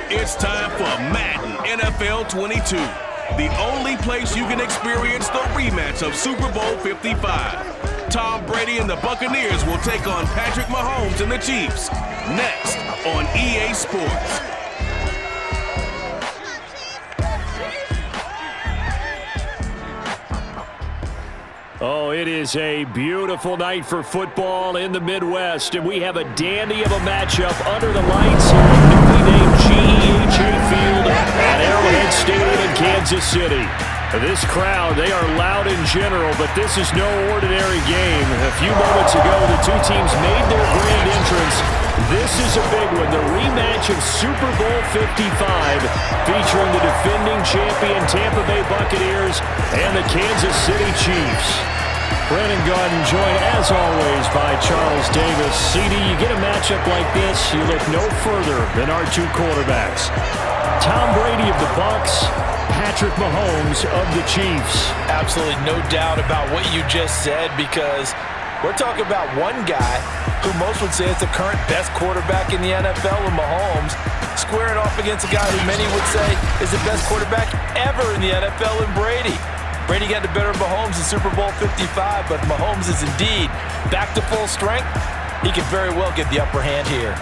It's time for Madden NFL 22, the only place you can experience the rematch of Super Bowl 55. Tom Brady and the Buccaneers will take on Patrick Mahomes and the Chiefs, next on EA Sports. Oh, it is a beautiful night for football in the Midwest, and we have a dandy of a matchup under the lights here at newly named GEHA Field at Arrowhead Stadium in Kansas City. This crowd, they are loud in general, but this is no ordinary game. A few moments ago, the two teams made their grand entrance. This is a big one, the rematch of Super Bowl 55, featuring the defending champion Tampa Bay Buccaneers and the Kansas City Chiefs. Brandon Gaudin joined, as always, by Charles Davis. CD, you get a matchup like this, you look no further than our two quarterbacks. Tom Brady of the Bucs, Patrick Mahomes of the Chiefs. Absolutely no doubt about what you just said, because we're talking about one guy who most would say is the current best quarterback in the NFL with Mahomes, squaring off against a guy who many would say is the best quarterback ever in the NFL in Brady. Brady got the better of Mahomes in Super Bowl 55, but Mahomes is indeed back to full strength. He could very well get the upper hand here.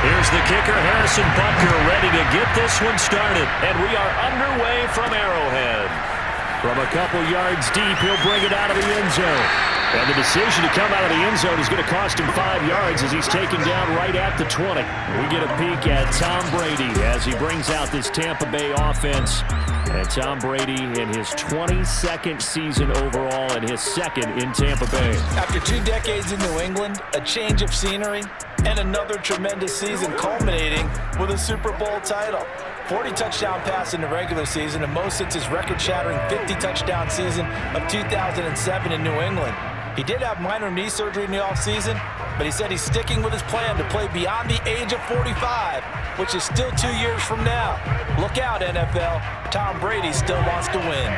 Here's the kicker, Harrison Butker, ready to get this one started. And we are underway from Arrowhead. From a couple yards deep, he'll bring it out of the end zone. And the decision to come out of the end zone is going to cost him 5 yards as he's taken down right at the 20. We get a peek at Tom Brady as he brings out this Tampa Bay offense. And Tom Brady in his 22nd season overall and his second in Tampa Bay. After 2 decades in New England, a change of scenery, and another tremendous season culminating with a Super Bowl title. 40 touchdown pass in the regular season, and most since his record-shattering 50-touchdown season of 2007 in New England. He did have minor knee surgery in the offseason, but he said he's sticking with his plan to play beyond the age of 45, which is still 2 years from now. Look out, NFL. Tom Brady still wants to win.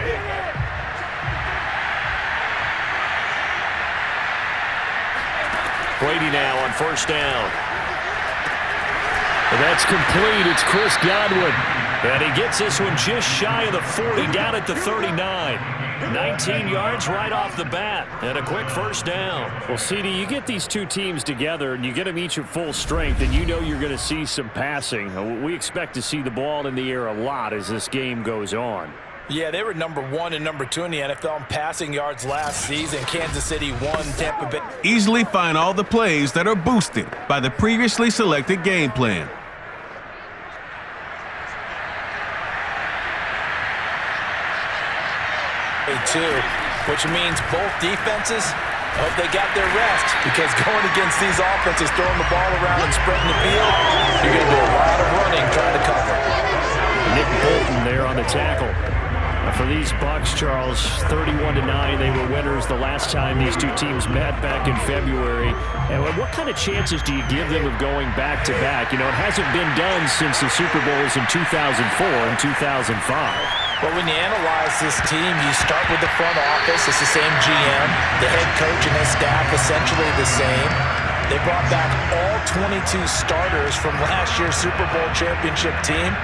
Brady now on first down. And that's complete. It's Chris Godwin. And he gets this one just shy of the 40, down at the 39. 19 yards right off the bat. And a quick first down. Well, CD, you get these two teams together, and you get them each at full strength, and you know you're going to see some passing. We expect to see the ball in the air a lot as this game goes on. Yeah, they were number 1 and number 2 in the NFL in passing yards last season. Kansas City won, Tampa Bay. Easily find all the plays that are boosted by the previously selected game plan. Which means both defenses hope they got their rest, because going against these offenses, throwing the ball around and spreading the field, you're going to do a lot of running trying to cover. Nick Bolton there on the tackle. For these Bucs, Charles, 31-9, they were winners the last time these two teams met back in February. And what kind of chances do you give them of going back-to-back? You know, it hasn't been done since the Super Bowls in 2004 and 2005. Well, when you analyze this team, you start with the front office. It's the same GM. The head coach and his staff essentially the same. They brought back all 22 starters from last year's Super Bowl championship team.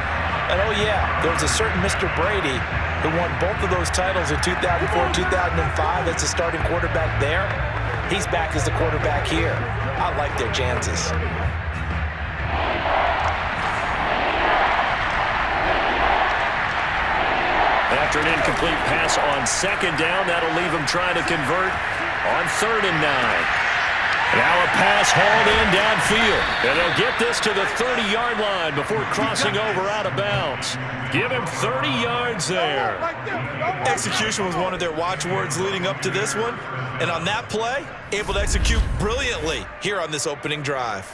And, oh, yeah, there was a certain Mr. Brady who won both of those titles in 2004 2005 as the starting quarterback there. He's back as the quarterback here. I like their chances. After an incomplete pass on second down, that'll leave them trying to convert on 3rd and 9. Now a pass hauled in downfield. And they'll get this to the 30-yard line before crossing over out of bounds. Give him 30 yards there. Execution was one of their watchwords leading up to this one. And on that play, able to execute brilliantly here on this opening drive.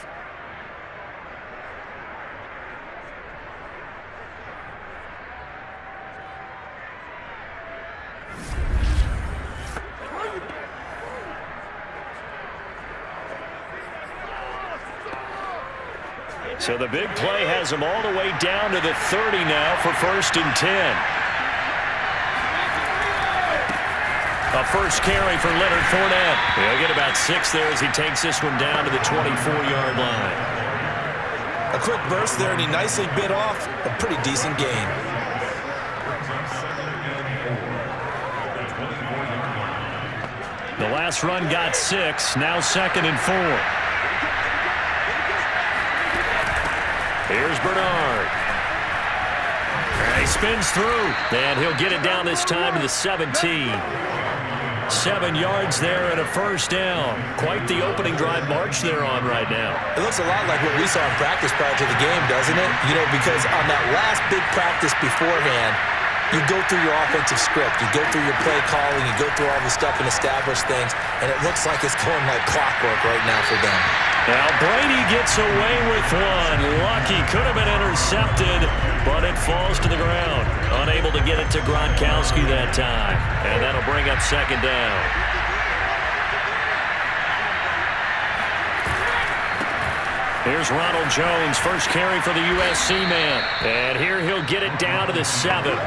So the big play has them all the way down to the 30 now for 1st and 10. A first carry for Leonard Fournette. He'll get about 6 there as he takes this one down to the 24-yard line. A quick burst there, and he nicely bit off a pretty decent gain. The last run got 6, now 2nd and 4. Here's Bernard. And he spins through, and he'll get it down this time to the 17. 7 yards there and a first down. Quite the opening drive march they're on right now. It looks a lot like what we saw in practice prior to the game, doesn't it? You know, because on that last big practice beforehand, you go through your offensive script, you go through your play calling, you go through all the stuff and establish things, and it looks like it's going like clockwork right now for them. Now Brady gets away with one. Lucky, could have been intercepted, but it falls to the ground. Unable to get it to Gronkowski that time. And that'll bring up 2nd down. Here's Ronald Jones, first carry for the USC man. And here he'll get it down to the 7.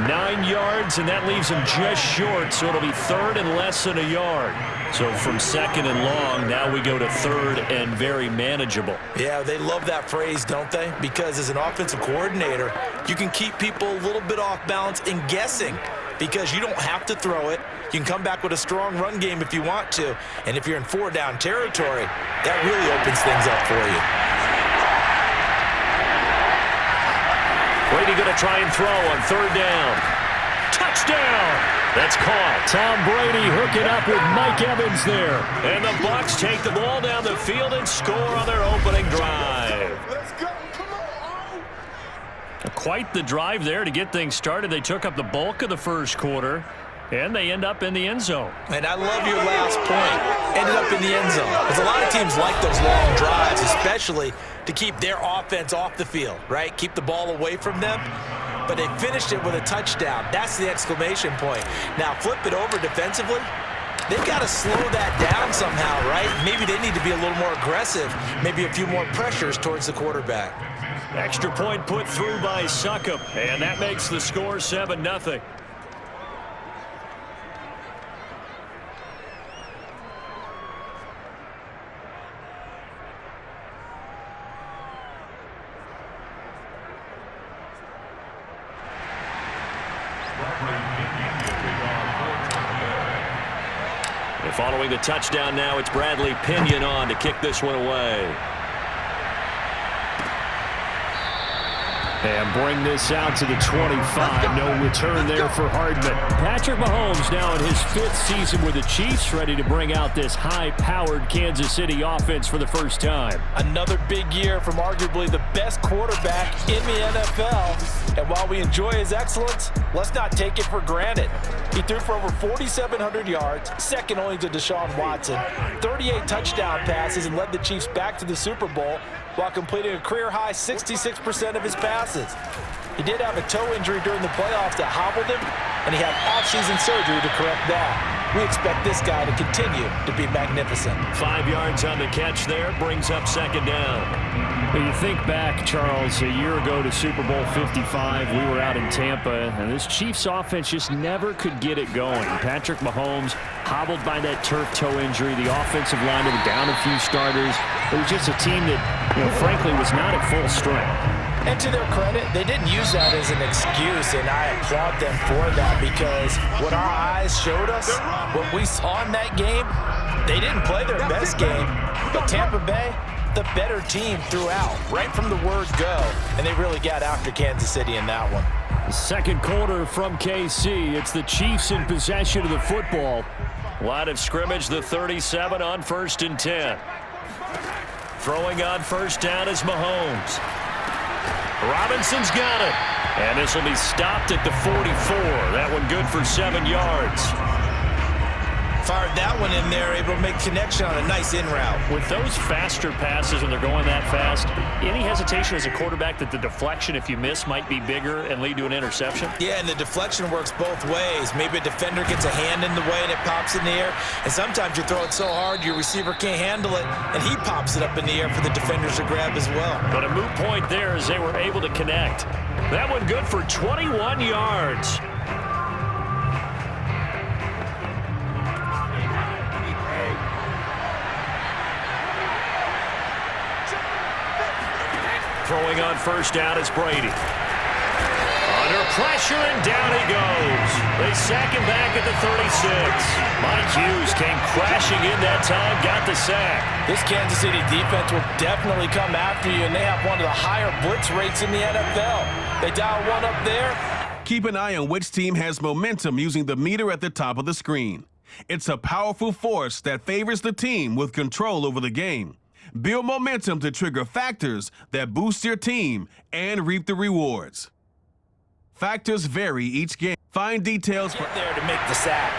9 yards, and that leaves him just short, so it'll be 3rd and less than a yard. So from 2nd and long, now we go to 3rd and very manageable. Yeah, they love that phrase, don't they? Because as an offensive coordinator, you can keep people a little bit off balance and guessing because you don't have to throw it. You can come back with a strong run game if you want to. And if you're in 4-down territory, that really opens things up for you. Brady going to try and throw on 3rd down. Touchdown! That's caught. Tom Brady hooking up with Mike Evans there. And the Bucs take the ball down the field and score on their opening drive. Let's go. Come on. Quite the drive there to get things started. They took up the bulk of the first quarter, and they end up in the end zone. And I love your last point. Ended up in the end zone. Because a lot of teams like those long drives, especially to keep their offense off the field, right? Keep the ball away from them. But they finished it with a touchdown. That's the exclamation point. Now flip it over defensively. They've got to slow that down somehow, right? Maybe they need to be a little more aggressive. Maybe a few more pressures towards the quarterback. Extra point put through by Succop, and that makes the score 7-0. Following the touchdown now, it's Bradley Pinion on to kick this one away. And bring this out to the 25. No return there for Hardman. Patrick Mahomes now in his 5th season with the Chiefs, ready to bring out this high-powered Kansas City offense for the first time. Another big year from arguably the best quarterback in the NFL. And while we enjoy his excellence, let's not take it for granted. He threw for over 4,700 yards, second only to Deshaun Watson, 38 touchdown passes, and led the Chiefs back to the Super Bowl while completing a career-high 66% of his passes. He did have a toe injury during the playoffs that hobbled him, and he had off-season surgery to correct that. We expect this guy to continue to be magnificent. 5 yards on the catch there, brings up 2nd down. When you think back, Charles, a year ago to Super Bowl 55, we were out in Tampa, and this Chiefs offense just never could get it going. Patrick Mahomes hobbled by that turf toe injury. The offensive line was down a few starters. It was just a team that, frankly, was not at full strength. And to their credit, they didn't use that as an excuse, and I applaud them for that because what our eyes showed us, what we saw in that game, they didn't play their best game, but Tampa Bay, the better team throughout, right from the word go, and they really got after Kansas City in that one. Second quarter from KC. It's the Chiefs in possession of the football. Line of scrimmage, the 37 on 1st and 10. Throwing on 1st down is Mahomes. Robinson's got it. And this will be stopped at the 44. That one good for 7 yards. Fired that one in there, able to make connection on a nice in route. With those faster passes when they're going that fast, any hesitation as a quarterback that the deflection, if you miss, might be bigger and lead to an interception? Yeah, and the deflection works both ways. Maybe a defender gets a hand in the way and it pops in the air, and sometimes you throw it so hard your receiver can't handle it, and he pops it up in the air for the defenders to grab as well. But a moot point there as they were able to connect. That one good for 21 yards. Throwing on first down is Brady. Under pressure, and down he goes. They sack him back at the 36. Mike Hughes came crashing in that time, got the sack. This Kansas City defense will definitely come after you, and they have one of the higher blitz rates in the NFL. They dial one up there. Keep an eye on which team has momentum using the meter at the top of the screen. It's a powerful force that favors the team with control over the game. Build momentum to trigger factors that boost your team and reap the rewards. Factors vary each game. Find details for there to make the sack.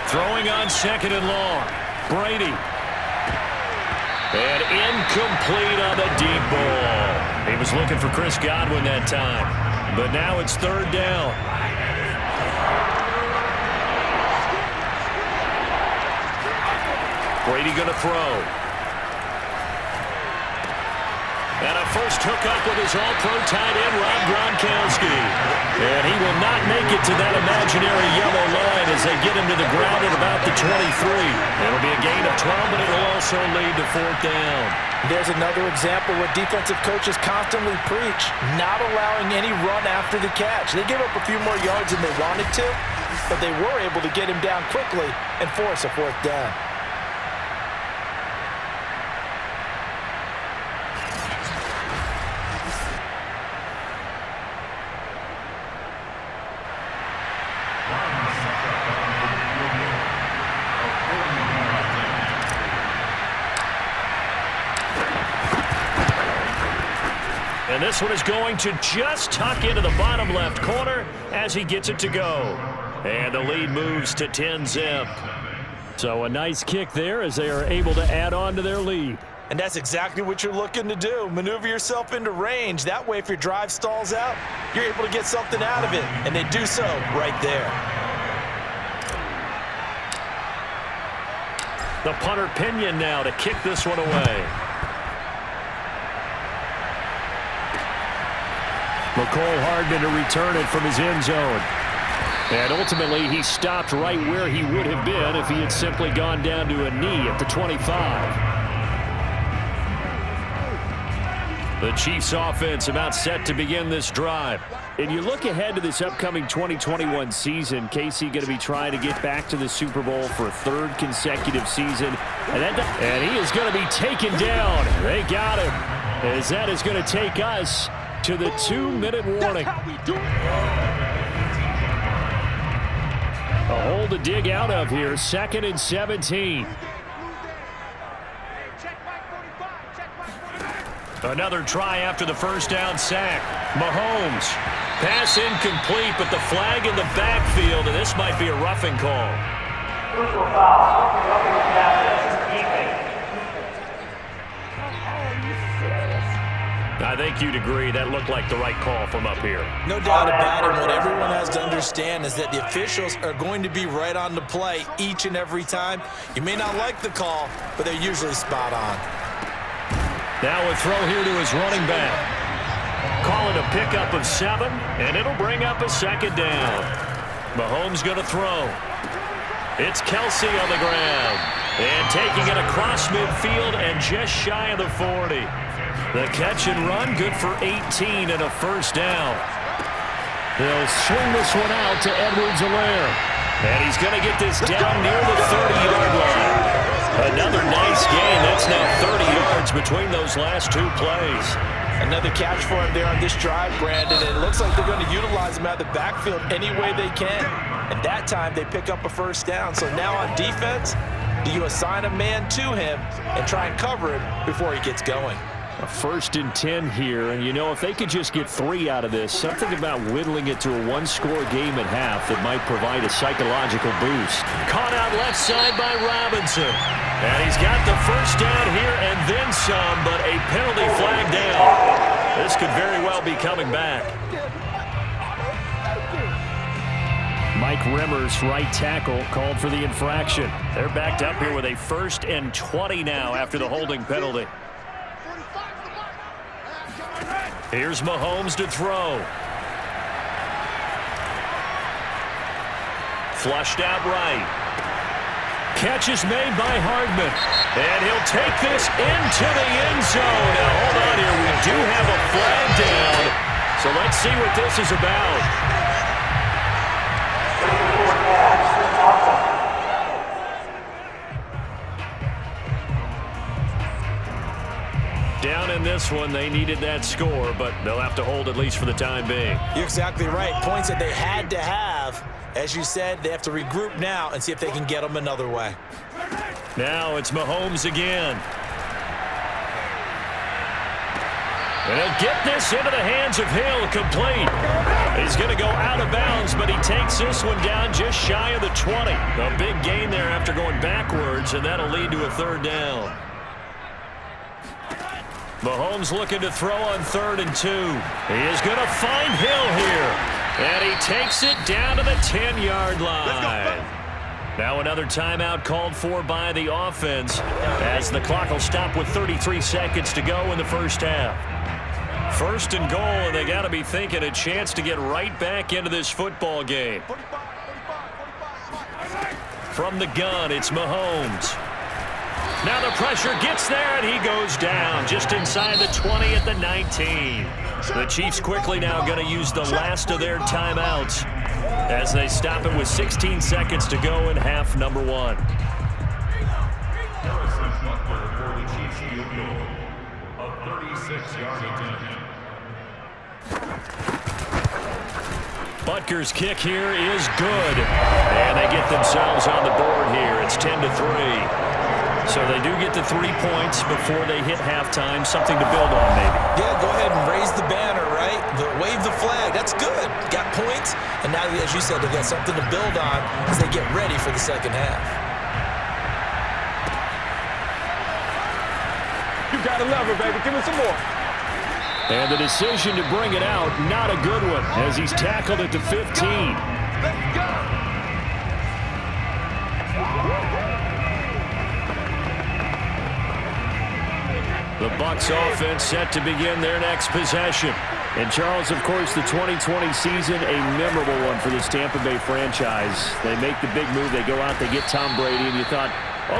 Throwing on second and long. Brady. And incomplete on the deep ball. He was looking for Chris Godwin that time. But now it's third down. Brady going to throw. And a first hookup with his all-pro tight end, Rob Gronkowski. And he will not make it to that imaginary yellow line as they get him to the ground at about the 23. It'll be a gain of 12, but it will also lead to fourth down. There's another example where defensive coaches constantly preach, not allowing any run after the catch. They gave up a few more yards than they wanted to, but they were able to get him down quickly and force a fourth down. And this one is going to just tuck into the bottom left corner as he gets it to go. And the lead moves to 10-zip. So a nice kick there as they are able to add on to their lead. And that's exactly what you're looking to do. Maneuver yourself into range. That way, if your drive stalls out, you're able to get something out of it. And they do so right there. The punter Pinion now to kick this one away. McCole Hardman to return it from his end zone. And ultimately, he stopped right where he would have been if he had simply gone down to a knee at the 25. The Chiefs offense about set to begin this drive. And you look ahead to this upcoming 2021 season, KC going to be trying to get back to the Super Bowl for a third consecutive season. And he is going to be taken down. They got him. As that is going to take us to the 2-minute warning. A hole to dig out of here. 2nd and 17. Another try after the first down sack. Mahomes. Pass incomplete, but the flag in the backfield, and this might be a roughing call. I think you'd agree that looked like the right call from up here. No doubt about it. What everyone has to understand is that the officials are going to be right on the play each and every time. You may not like the call, but they're usually spot on. Now a throw here to his running back. Call it a pickup of 7, and it'll bring up a second down. Mahomes going to throw. It's Kelsey on the ground. And taking it across midfield and just shy of the 40. The catch and run, good for 18 and a first down. They'll swing this one out to Edwards-Helaire. And he's going to get this down near the 30-yard line. Another nice gain. That's now 30 yards between those last two plays. Another catch for him there on this drive, Brandon. It looks like they're going to utilize him out of the backfield any way they can. And that time they pick up a first down. So now on defense, do you assign a man to him and try and cover him before he gets going? A 1st and 10 here, and you know, if they could just get 3 out of this, something about whittling it to a 1-score game at half that might provide a psychological boost. Caught out left side by Robinson. And he's got the first down here and then some, but a penalty flag down. This could very well be coming back. Mike Rimmer's right tackle called for the infraction. They're backed up here with a 1st and 20 now after the holding penalty. Here's Mahomes to throw. Flushed out right. Catch is made by Hardman. And he'll take this into the end zone. Now, hold on here. We do have a flag down. So let's see what this is about. Down in this one, they needed that score, but they'll have to hold at least for the time being. You're exactly right. Points that they had to have. As you said, they have to regroup now and see if they can get them another way. Now it's Mahomes again. And he'll get this into the hands of Hill, complete. He's going to go out of bounds, but he takes this one down just shy of the 20. A big gain there after going backwards, and that'll lead to a 3rd down. Mahomes looking to throw on 3rd and 2. He is going to find Hill here. And he takes it down to the 10-yard line. Now another timeout called for by the offense as the clock will stop with 33 seconds to go in the first half. 1st and goal, and they got to be thinking a chance to get right back into this football game. From the gun, it's Mahomes. Now the pressure gets there, and he goes down just inside the 20 at the 19. The Chiefs quickly now going to use the last of their timeouts as they stop it with 16 seconds to go in half number 1. Butker's kick here is good, and they get themselves on the board here. It's 10-3. So they do get the 3 points before they hit halftime. Something to build on, maybe. Yeah, go ahead and raise the banner, right? Wave the flag. That's good. Got points. And now, as you said, they've got something to build on as they get ready for the second half. You got to love it, baby. Give me some more. And the decision to bring it out, not a good one, as he's tackled at the 15. Let's go. The Bucs offense set to begin their next possession. And Charles, of course, the 2020 season, a memorable one for this Tampa Bay franchise. They make the big move. They go out, they get Tom Brady, and you thought,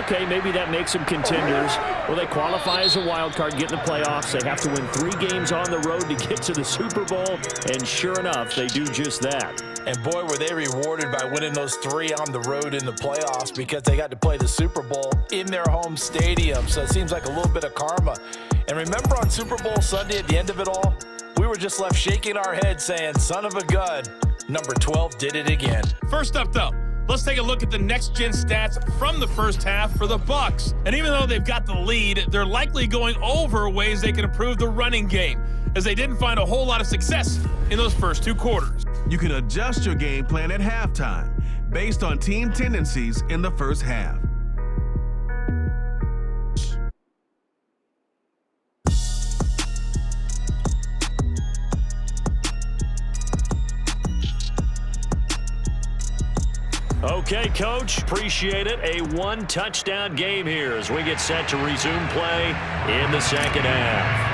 okay, maybe that makes them contenders. Well, they qualify as a wild card, get in the playoffs. They have to win 3 games on the road to get to the Super Bowl, and sure enough, they do just that. And boy, were they rewarded by winning those 3 on the road in the playoffs because they got to play the Super Bowl in their home stadium. So it seems like a little bit of karma. And remember on Super Bowl Sunday at the end of it all, we were just left shaking our heads saying, son of a gun, number 12 did it again. First up, though, let's take a look at the next-gen stats from the first half for the Bucs. And even though they've got the lead, they're likely going over ways they can improve the running game, as they didn't find a whole lot of success in those first 2 quarters. You can adjust your game plan at halftime based on team tendencies in the first half. Okay, Coach, appreciate it. A 1-touchdown game here as we get set to resume play in the second half.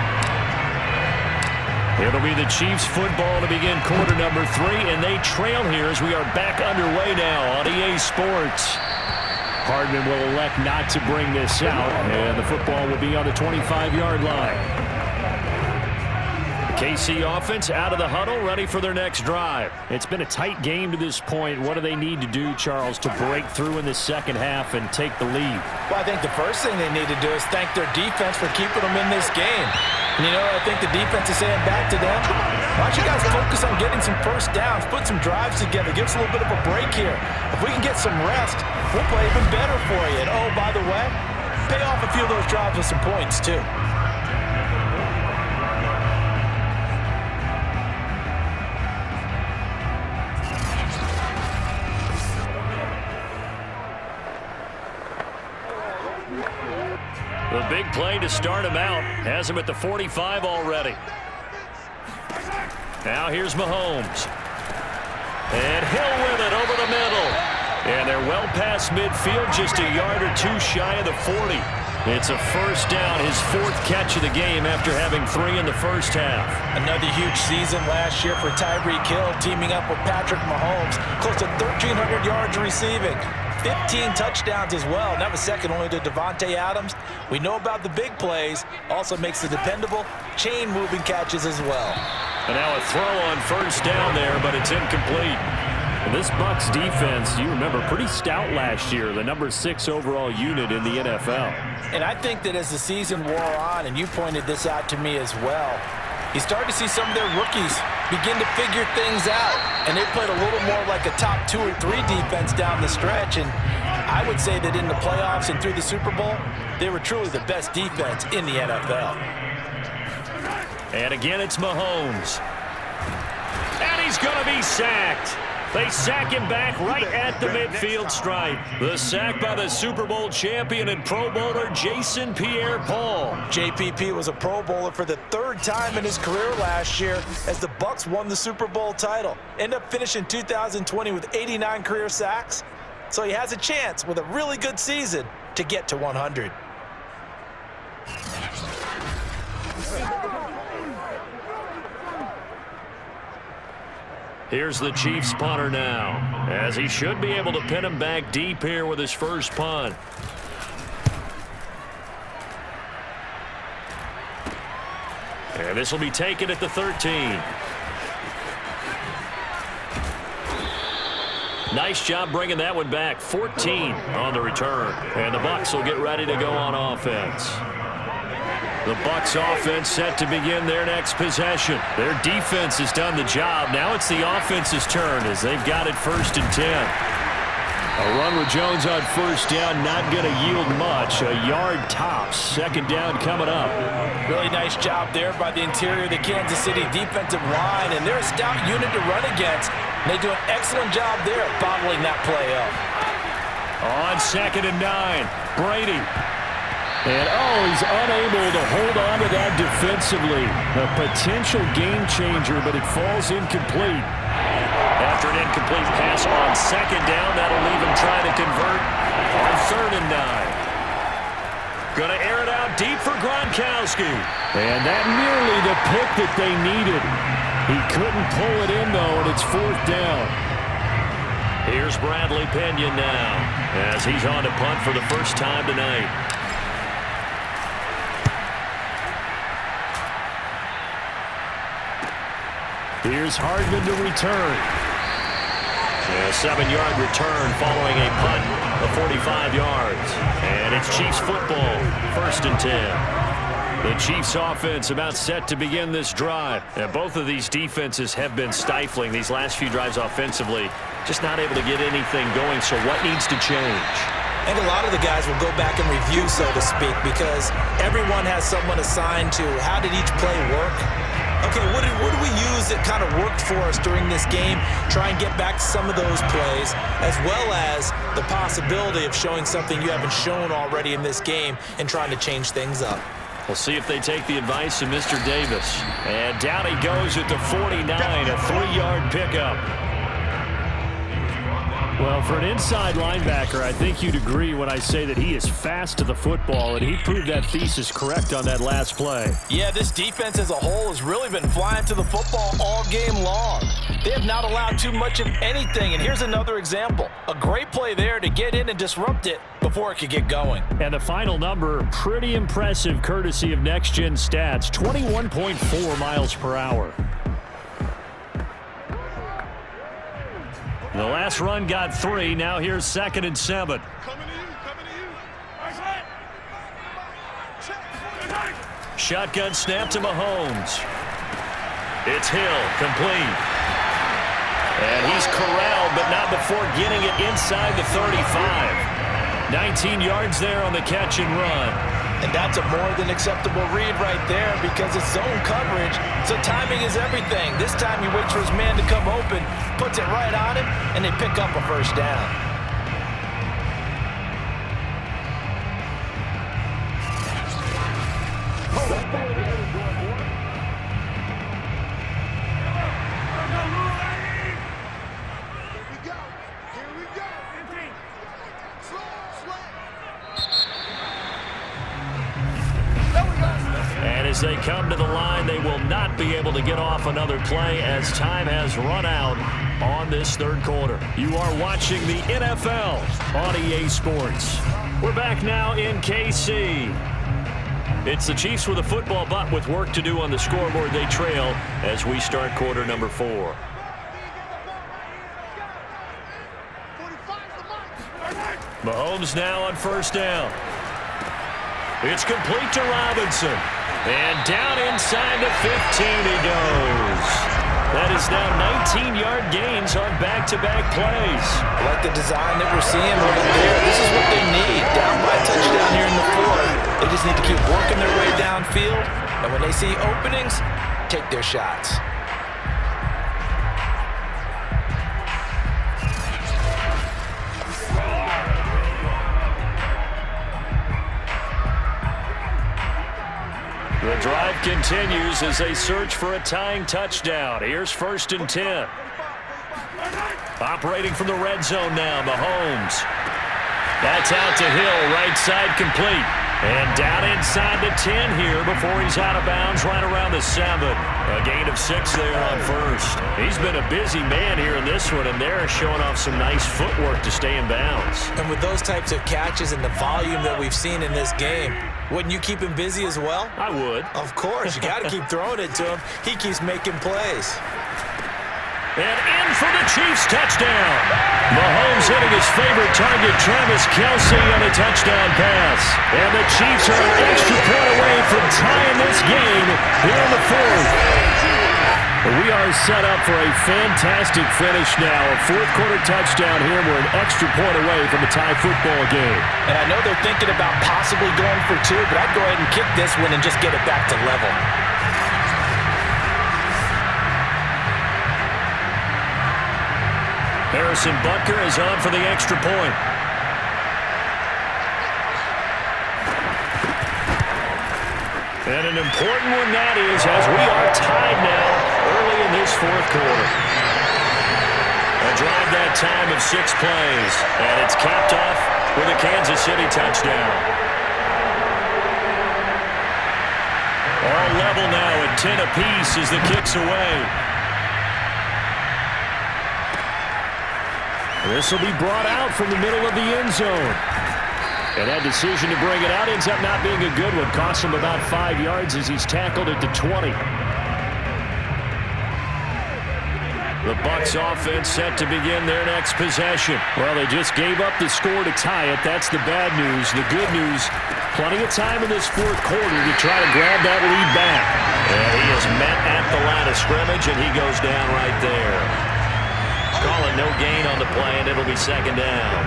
It'll be the Chiefs football to begin quarter number 3, and they trail here as we are back underway now on EA Sports. Hardman will elect not to bring this out, and the football will be on the 25-yard line. KC offense out of the huddle, ready for their next drive. It's been a tight game to this point. What do they need to do, Charles, to break through in the second half and take the lead? Well, I think the first thing they need to do is thank their defense for keeping them in this game. And, you know, I think the defense is saying back to them, why don't you guys focus on getting some first downs, put some drives together, give us a little bit of a break here. If we can get some rest, we'll play even better for you. And, oh, by the way, pay off a few of those drives with some points, too. The big play to start him out. Has him at the 45 already. Now here's Mahomes. And Hill with it over the middle. And they're well past midfield, just a yard or two shy of the 40. It's a first down, his fourth catch of the game after having 3 in the first half. Another huge season last year for Tyreek Hill, teaming up with Patrick Mahomes. Close to 1,300 yards receiving. 15 touchdowns as well, and that was second only to Devontae Adams. We know about the big plays, also makes the dependable chain-moving catches as well. And now a throw on first down there, but it's incomplete. And this Bucs defense, you remember, pretty stout last year, the number 6 overall unit in the NFL. And I think that as the season wore on, and you pointed this out to me as well, you started to see some of their rookies begin to figure things out. And they played a little more like a top 2 or 3 defense down the stretch. And I would say that in the playoffs and through the Super Bowl, they were truly the best defense in the NFL. And again, it's Mahomes. And he's going to be sacked. They sack him back right at the midfield stripe. The sack by the Super Bowl champion and Pro Bowler Jason Pierre-Paul. JPP was a Pro Bowler for the 3rd time in his career last year as the Bucs won the Super Bowl title. Ended up finishing 2020 with 89 career sacks. So he has a chance with a really good season to get to 100. Here's the Chiefs punter now, as he should be able to pin him back deep here with his first punt. And this will be taken at the 13. Nice job bringing that one back. 14 on the return. And the Bucs will get ready to go on offense. The Bucs offense set to begin their next possession. Their defense has done the job. Now it's the offense's turn as they've got it 1st and 10. A run with Jones on first down, not going to yield much. A yard tops. 2nd down coming up. Really nice job there by the interior of the Kansas City defensive line, and they're a stout unit to run against. And they do an excellent job there of bottling that play up. On 2nd and 9, Brady. And, he's unable to hold on to that defensively. A potential game changer, but it falls incomplete. After an incomplete pass on 2nd down, that'll leave him trying to convert on 3rd and 9. Going to air it out deep for Gronkowski. And that nearly the pick that they needed. He couldn't pull it in, though, and it's 4th down. Here's Bradley Pena now as he's on to punt for the first time tonight. Here's Hardman to return. A 7-yard return following a punt of 45 yards. And it's Chiefs football, 1st and 10. The Chiefs offense about set to begin this drive. And both of these defenses have been stifling these last few drives offensively. Just not able to get anything going, so what needs to change? And a lot of the guys will go back and review, so to speak, because everyone has someone assigned to how did each play work. Okay, what did we use that kind of worked for us during this game? Try and get back to some of those plays, as well as the possibility of showing something you haven't shown already in this game and trying to change things up. We'll see if they take the advice of Mr. Davis. And down he goes at the 49, a 3-yard pickup. Well, for an inside linebacker, I think you'd agree when I say that he is fast to the football, and he proved that thesis correct on that last play. Yeah, this defense as a whole has really been flying to the football all game long. They have not allowed too much of anything, and here's another example. A great play there to get in and disrupt it before it could get going. And the final number, pretty impressive courtesy of Next Gen Stats, 21.4 miles per hour. The last run got 3. Now here's 2nd and 7. Shotgun snap to Mahomes. It's Hill, complete. And he's corralled, but not before getting it inside the 35. 19 yards there on the catch and run. And that's a more than acceptable read right there because it's zone coverage, so timing is everything. This time he waits for his man to come open, puts it right on him, and they pick up a first down. As they come to the line, they will not be able to get off another play as time has run out on this third quarter. You are watching the NFL on EA Sports. We're back now in KC. It's the Chiefs with a football, but with work to do on the scoreboard, they trail as we start quarter number 4. Mahomes now on first down. It's complete to Robinson. And down inside the 15 he goes. That is now 19-yard gains on back-to-back plays. I like the design that we're seeing right there. This is what they need. Down by a touchdown here in the fourth. They just need to keep working their way downfield. And when they see openings, take their shots. The drive continues as they search for a tying touchdown. Here's 1st and 10. Operating from the red zone now, Mahomes. That's out to Hill, right side complete. And down inside the 10 here before he's out of bounds right around the 7. A gain of 6 there on first. He's been a busy man here in this one, and they're showing off some nice footwork to stay in bounds. And with those types of catches and the volume that we've seen in this game, wouldn't you keep him busy as well? I would. Of course. You got to keep throwing it to him. He keeps making plays. And in for the Chiefs touchdown. Mahomes hitting his favorite target, Travis Kelce, on a touchdown pass. And the Chiefs are an extra point away from tying this game here in the fourth. We are set up for a fantastic finish now. A fourth-quarter touchdown here. We're an extra point away from a tie football game. And I know they're thinking about possibly going for 2, but I'd go ahead and kick this one and just get it back to level. Harrison Butker is on for the extra point. And an important one that is, as we are tied now early in this fourth quarter. A drive that time of 6 plays, and it's capped off with a Kansas City touchdown. All level now at 10 apiece as the kick's away. This will be brought out from the middle of the end zone. And that decision to bring it out ends up not being a good one. Costs him about 5 yards as he's tackled at the 20. The Bucs offense set to begin their next possession. Well, they just gave up the score to tie it. That's the bad news. The good news, plenty of time in this fourth quarter to try to grab that lead back. And he is met at the line of scrimmage, and he goes down right there. Calling no gain on the play, and it'll be 2nd down.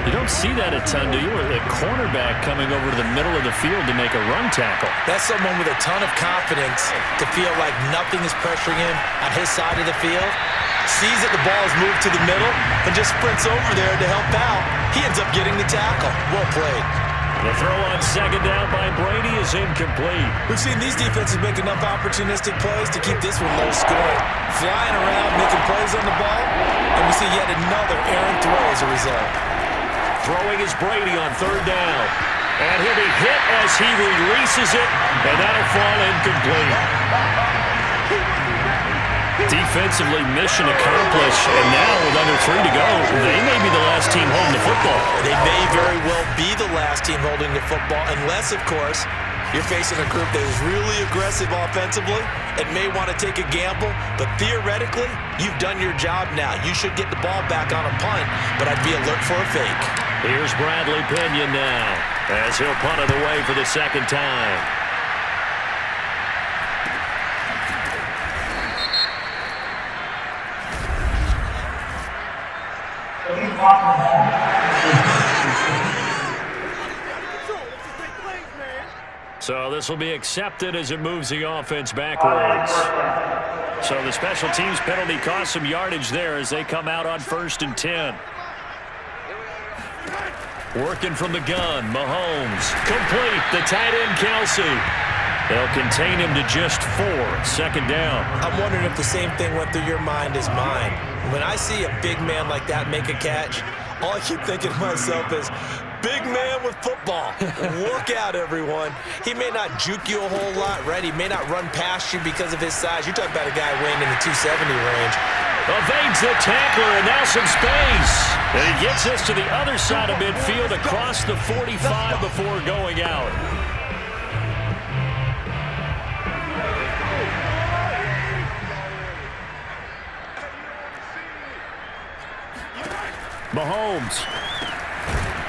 You don't see that a ton, do you? A cornerback coming over to the middle of the field to make a run tackle. That's someone with a ton of confidence to feel like nothing is pressuring him on his side of the field. Sees that the ball is moved to the middle and just sprints over there to help out. He ends up getting the tackle. Well played. The throw on 2nd down by Brady is incomplete. We've seen these defenses make enough opportunistic plays to keep this one low scoring. Flying around, making plays on the ball, and we see yet another errant throw as a result. Throwing is Brady on 3rd down. And he'll be hit as he releases it, and that'll fall incomplete. Defensively, mission accomplished, and now with under 3 to go, they may be the last team holding the football. They may very well be the last team holding the football, unless, of course, you're facing a group that is really aggressive offensively and may want to take a gamble, but theoretically, you've done your job now. You should get the ball back on a punt, but I'd be alert for a fake. Here's Bradley Pinion now, as he'll punt it away for the 2nd time. So this will be accepted as it moves the offense backwards. So the special teams penalty cost some yardage there as they come out on 1st and 10. Working from the gun, Mahomes. Complete, the tight end, Kelce. They'll contain him to just 4, 2nd down. I'm wondering if the same thing went through your mind as mine. When I see a big man like that make a catch, all I keep thinking to myself is, big man with football. Look out, everyone. He may not juke you a whole lot, right? He may not run past you because of his size. You're talking about a guy weighing in the 270 range. Evades the tackler, and now some space. And he gets us to the other side of midfield across the 45 before going out. Mahomes.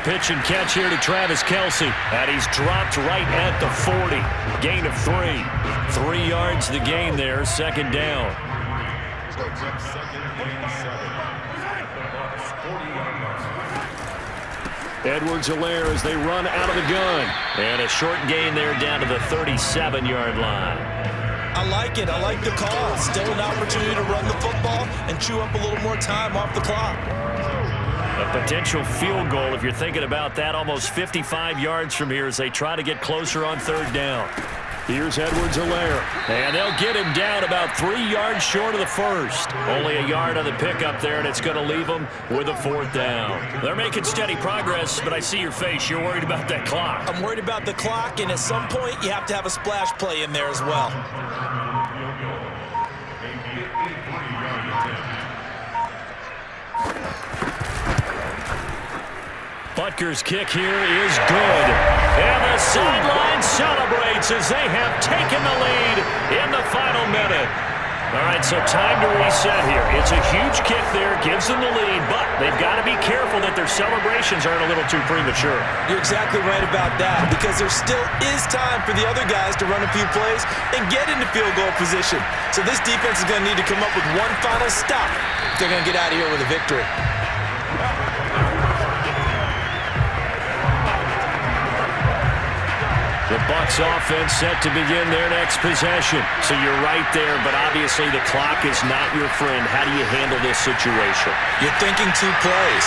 Pitch and catch here to Travis Kelce. And he's dropped right at the 40. Gain of 3. 3 yards the gain there, second down. Edwards-Helaire as they run out of the gun. And a short gain there down to the 37-yard line. I like it. I like the call. Still an opportunity to run the football and chew up a little more time off the clock. A potential field goal, if you're thinking about that, almost 55 yards from here as they try to get closer on third down. Here's Edwards-Helaire, and they'll get him down about 3 yards short of the first. Only a yard on the pickup there, and it's going to leave them with a fourth down. They're making steady progress, but I see your face. You're worried about that clock. I'm worried about the clock, and at some point, you have to have a splash play in there as well. Butker's kick here is good. And the sideline celebrates as they have taken the lead in the final minute. All right, so time to reset here. It's a huge kick there, gives them the lead, but they've got to be careful that their celebrations aren't a little too premature. You're exactly right about that, because there still is time for the other guys to run a few plays and get into field goal position. So this defense is going to need to come up with one final stop if they're going to get out of here with a victory. The Bucs offense set to begin their next possession. So you're right there, but obviously the clock is not your friend. How do you handle this situation? You're thinking 2 plays.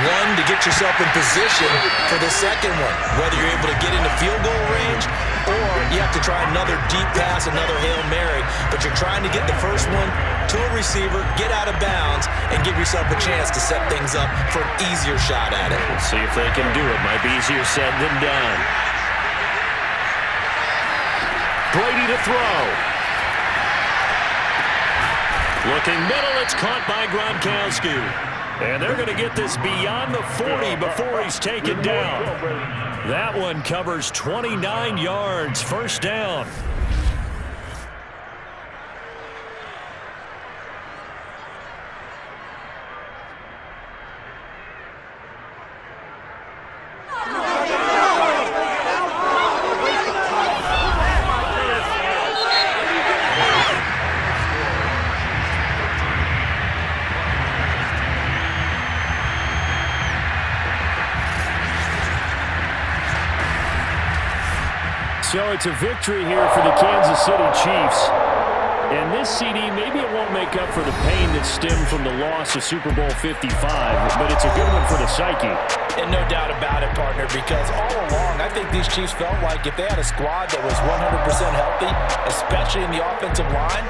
One, to get yourself in position for the second one, whether you're able to get into field goal range or you have to try another deep pass, another Hail Mary, but you're trying to get the first one to a receiver, get out of bounds, and give yourself a chance to set things up for an easier shot at it. Let's see if they can do it. Might be easier said than done. Brady to throw. Looking middle, it's caught by Gronkowski. And they're going to get this beyond the 40 before he's taken down. That one covers 29 yards, first down. So it's a victory here for the Kansas City Chiefs. And this CD, maybe it won't make up for the pain that stemmed from the loss of Super Bowl 55, but it's a good one for the psyche. And no doubt about it, partner, because all along, I think these Chiefs felt like if they had a squad that was 100% healthy, especially in the offensive line,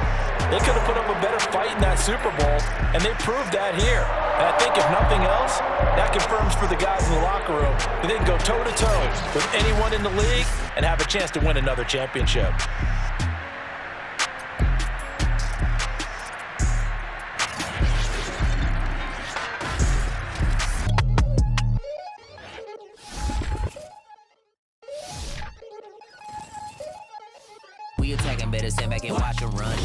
they could have put up a better fight in that Super Bowl, and they proved that here. And I think if nothing else, that confirms for the guys in the locker room that they can go toe-to-toe with anyone in the league and have a chance to win another championship. We attacking, better stand back and watch them run.